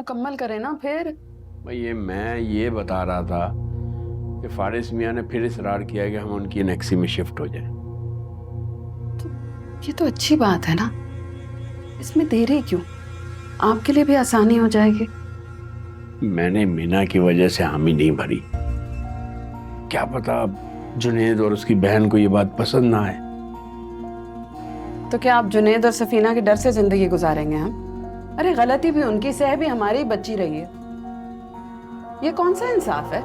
मुकम्मल करें ना फिर। भाई मैं ये बता रहा था कि फारिस मियाँ ने फिर इसरार किया कि हम उनकी एनेक्सी में शिफ्ट हो जाएं। तो ये तो अच्छी बात है ना, इसमें देरी क्यों? आपके लिए भी आसानी हो जाएगी। मैंने मीना की वजह से हामी नहीं भरी, क्या पता जुनेद और उसकी बहन को ये बात पसंद ना आए। तो क्या आप जुनेद और सफीना के डर से जिंदगी गुजारेंगे हम? अरे गलती भी उनकी से है, भी हमारी बच्ची रही है। ये कौन सा इंसाफ है?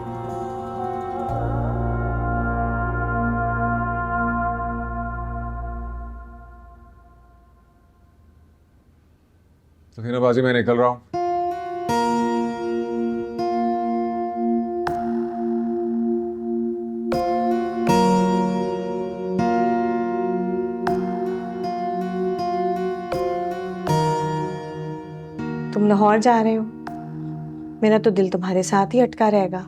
सफीना बाजी मैं निकल रहा हूँ। तुम लाहौर जा रहे हो, मेरा तो दिल तुम्हारे साथ ही अटका रहेगा।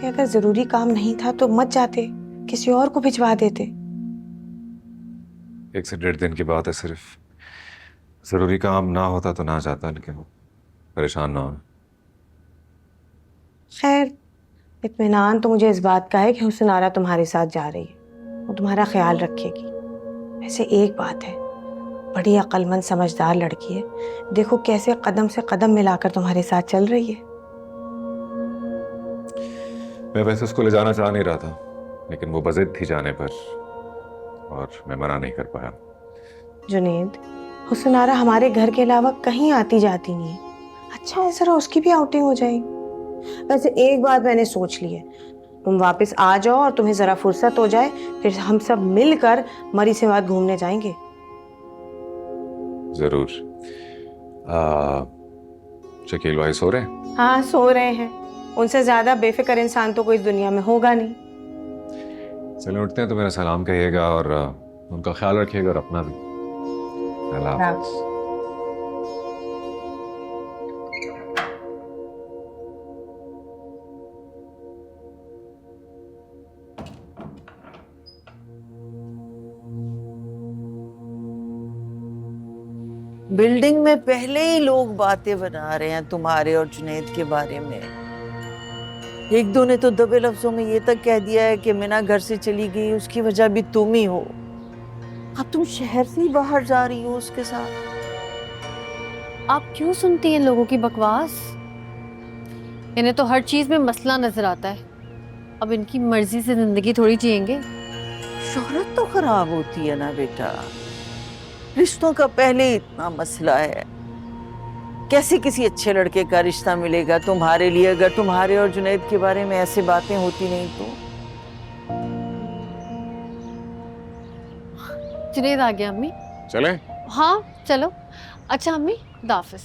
अगर जरूरी काम नहीं था तो मत जाते, किसी और को भिजवा देते। 1 से 1.5 दिन की बात है सिर्फ। जरूरी काम ना होता तो ना जाता, लेकिन परेशान ना हो। खैर, इत्मीनान तो मुझे इस बात का है कि हुस्न आरा तुम्हारे साथ जा रही है, वो तुम्हारा ख्याल रखेगी। वैसे एक बात है, बड़ी अक्लमंद समझदार लड़की है, देखो कैसे कदम से कदम मिलाकर तुम्हारे साथ चल रही है। मैं वैसे उसको ले जाना चाह नहीं रहा था, लेकिन वो बज़िद थी जाने पर और मैं मना नहीं कर पाया। जुनेद, हुस्न आरा हमारे घर के अलावा कहीं आती जाती नहीं है। अच्छा है जरा उसकी भी आउटिंग हो जाएगी। वैसे एक बात मैंने सोच ली है, तुम वापस आ जाओ और तुम्हें जरा फुर्सत हो जाए, फिर हम सब मिलकर मरी से बाद घूमने जाएंगे। जरूर। शकील भाई सो रहे हैं? हाँ, सो रहे हैं। उनसे ज्यादा बेफिक्र इंसान तो कोई इस दुनिया में होगा नहीं। चले उठते हैं तो मेरा सलाम कहिएगा और उनका ख्याल रखिएगा और अपना भी। अल्लाह हाफ़िज़। बिल्डिंग में पहले ही लोग बातें बना रहे हैं तुम्हारे और जुनैद के बारे में। एक दो ने तो दबे लफ्जों में ये तक कह दिया है कि मीना घर से चली गई, उसकी वजह भी तुम ही हो। अब तुम शहर से ही बाहर जा रही हो उसके साथ। आप क्यों सुनती हैं लोगों की बकवास? इन्हें तो हर चीज में मसला नजर आता है। अब इनकी मर्जी से जिंदगी थोड़ी जिएंगे। शोहरत तो खराब होती है ना बेटा, रिश्तों का पहले इतना मसला है। कैसे किसी अच्छे लड़के का रिश्ता मिलेगा तुम्हारे लिए अगर तुम्हारे और जुनैद के बारे में ऐसे बातें होती नहीं तो? जुनैद आ गया अम्मी। चले? हाँ चलो। अच्छा अम्मी, खुदा हाफिज।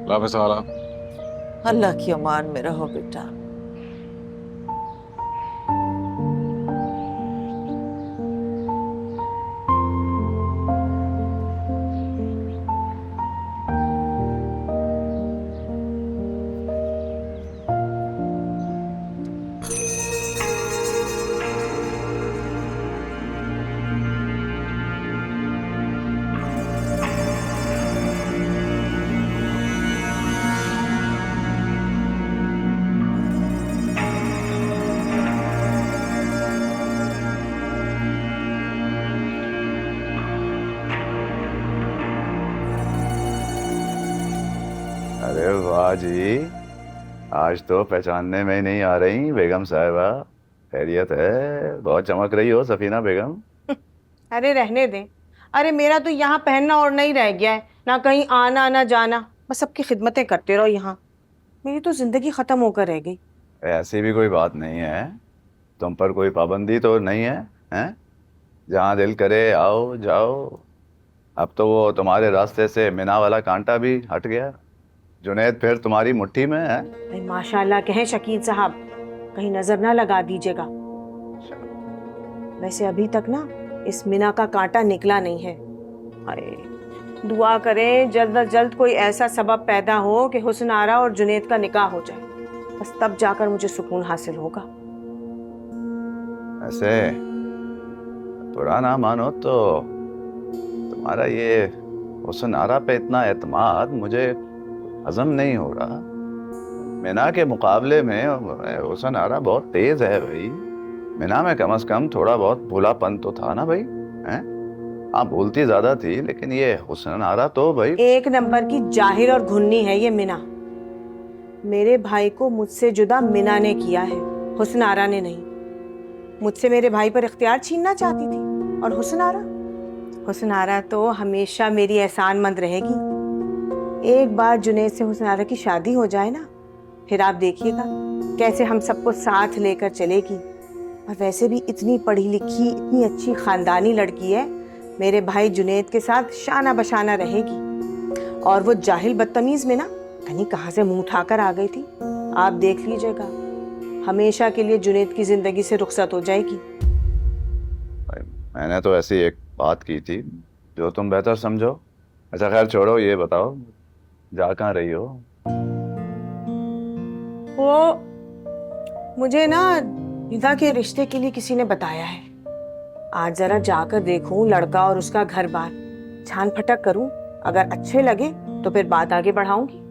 अल्लाह हाफ़िज़ आला। अल्लाह की अमान में रहो बेटा। अरे वाह जी, आज तो पहचानने में ही नहीं आ रही बेगम साहिबा। खैरियत है? बहुत चमक रही हो सफीना बेगम। अरे रहने दें। अरे मेरा तो यहाँ पहनना और नहीं रह गया है, ना कहीं आना ना जाना, बस सबकी खिदमतें करते रहो। यहाँ मेरी तो जिंदगी खत्म होकर रह गई। ऐसी भी कोई बात नहीं है, तुम पर कोई पाबंदी तो नहीं है, हैं? जहाँ दिल करे आओ जाओ। अब तो वो तुम्हारे रास्ते से मीना वाला कांटा भी हट गया, जुनैद फिर तुम्हारी मुट्ठी में है। अरे माशाल्लाह कहें शकील साहब, कहीं नजर ना लगा दीजिएगा। वैसे अभी तक ना इस मीना का कांटा निकला नहीं है। अरे दुआ करें जल्द अज जल्द कोई ऐसा सबब पैदा हो कि हुस्न आरा और जुनैद का निकाह हो जाए, बस तब जाकर मुझे सुकून हासिल होगा। ऐसे पुराना मानो तो तुम्हारा ये हुस्न आरा पे इतना एतमाद मुझे हजम नहीं हो रहा। मीना के मुकाबले में हुस्न आरा बहुत तेज है भाई। मीना में कम से कम थोड़ा बहुत भोलापन तो था ना भाई, हैं? हाँ बोलती ज्यादा थी, लेकिन ये हुस्न आरा तो भाई एक नंबर की जाहिर और घुन्नी है ये मीना। मेरे भाई को मुझसे जुदा मीना ने किया है, हुस्न आरा ने नहीं। मुझसे मेरे भाई पर इख्तियार छीनना चाहती थी, और हुस्न आरा तो हमेशा मेरी एहसानमंद रहेगी। एक बार जुनैद से हुस्न आरा की शादी हो जाए ना, फिर आप देखिएगा कैसे हम सबको साथ लेकर चलेगी। और वैसे भी इतनी पढ़ी लिखी, इतनी अच्छी खानदानी लड़की है, मेरे भाई जुनैद के साथ शाना बशाना रहेगी। और वो जाहिल बदतमीज में ना कहीं कहाँ से मुंह उठाकर आ गई थी, आप देख लीजिएगा हमेशा के लिए जुनैद की जिंदगी से रुखसत हो जाएगी। मैंने तो ऐसी एक बात की थी जो तुम बेहतर समझो। अच्छा खैर छोड़ो, ये बताओ जा कहाँ रही हो? वो मुझे ना निदा के रिश्ते के लिए किसी ने बताया है। आज जरा जाकर देखूं लड़का और उसका घर बार, छान फटक करूं, अगर अच्छे लगे तो फिर बात आगे बढ़ाऊंगी।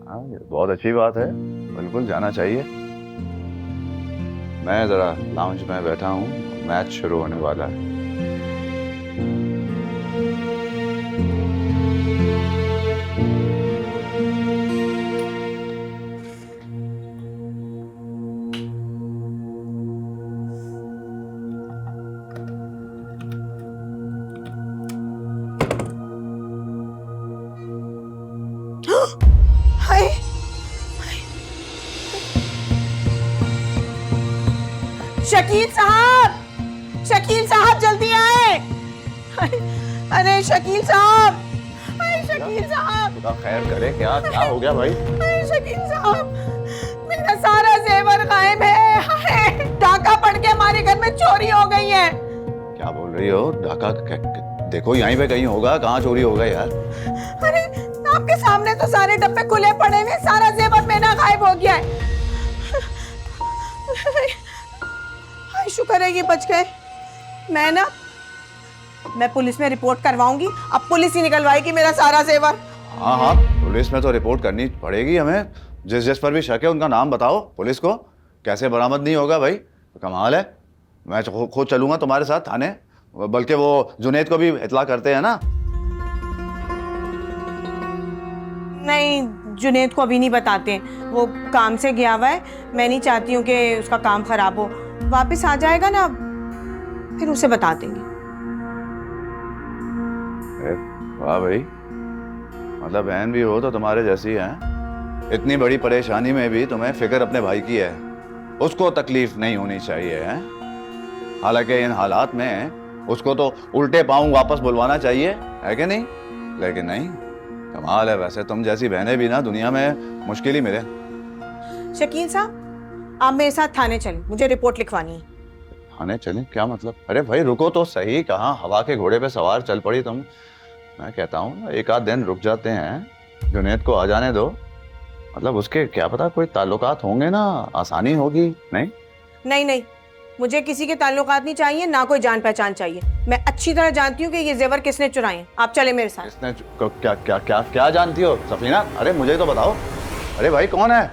हाँ ये बहुत अच्छी बात है, बिल्कुल जाना चाहिए। मैं जरा लाउंज में बैठा हूँ, मैच शुरू होने वाला है। हाय, शकील साहब जल्दी आए। अरे शकील साहब, शकील साहब, खुदा खैर करे। क्या क्या हो गया भाई? शकील साहब, मेरा सारा जेवर गायब है। डाका पड़ के हमारे घर में चोरी हो गई है। क्या बोल रही हो? डाका देखो यहीं पे कहीं होगा, कहाँ चोरी होगा यार? अरे आपके सामने तो सारे डब्बे खुले पड़े हुए, सारा जेवर मेरा गायब हो गया है। हाय शुक्र है ये बच गए। मैं पुलिस में रिपोर्ट करवाऊंगी। अब पुलिस ही निकलवाएगी मेरा सारा जेवर। हाँ हाँ पुलिस में तो रिपोर्ट करनी पड़ेगी हमें। जिस जिस पर भी शक है उनका नाम बताओ पुलिस को। कैसे बरामद नहीं होगा भाई? कमाल है। मैं खुद चलूंगा तुम्हारे साथ थाने, बल्कि वो जुनैद को भी इतला करते हैं ना। नहीं, जुनैद को अभी नहीं बताते, वो काम से गया हुआ है। मैं नहीं चाहती हूँ कि उसका काम खराब हो। वापस आ जाएगा ना फिर उसे बता देंगे। वाह भाई, मतलब बहन भी हो तो तुम्हारे जैसी है। इतनी बड़ी परेशानी में भी तुम्हें फिक्र अपने भाई की है, उसको तकलीफ नहीं होनी चाहिए है। हालांकि इन हालात में उसको तो उल्टे पाँव वापस बुलवाना चाहिए, है कि नहीं? लेकिन नहीं, कमाल है। वैसे तुम जैसी बहनें भी ना दुनिया में मुश्किल ही मिले। शकील साहब आप मेरे साथ थाने चलें, मुझे रिपोर्ट लिखवानी है। थाने चलें? क्या मतलब? अरे भाई रुको तो सही, कहाँ हवा के घोड़े पे सवार चल पड़ी तुम। मैं कहता हूँ एक आध दिन रुक जाते हैं, जुनैद को आ जाने दो। मतलब उसके क्या पता कोई ताल्लुकात होंगे ना, आसानी होगी। नहीं नहीं नहीं, मुझे किसी के ताल्लुकात नहीं चाहिए, ना कोई जान पहचान चाहिए। मैं अच्छी तरह जानती हूँ कि ये जेवर किसने चुराए हैं। आप चले मेरे साथ। किसने क्या क्या क्या क्या जानती हो सफीना? अरे मुझे तो बताओ। अरे भाई कौन है?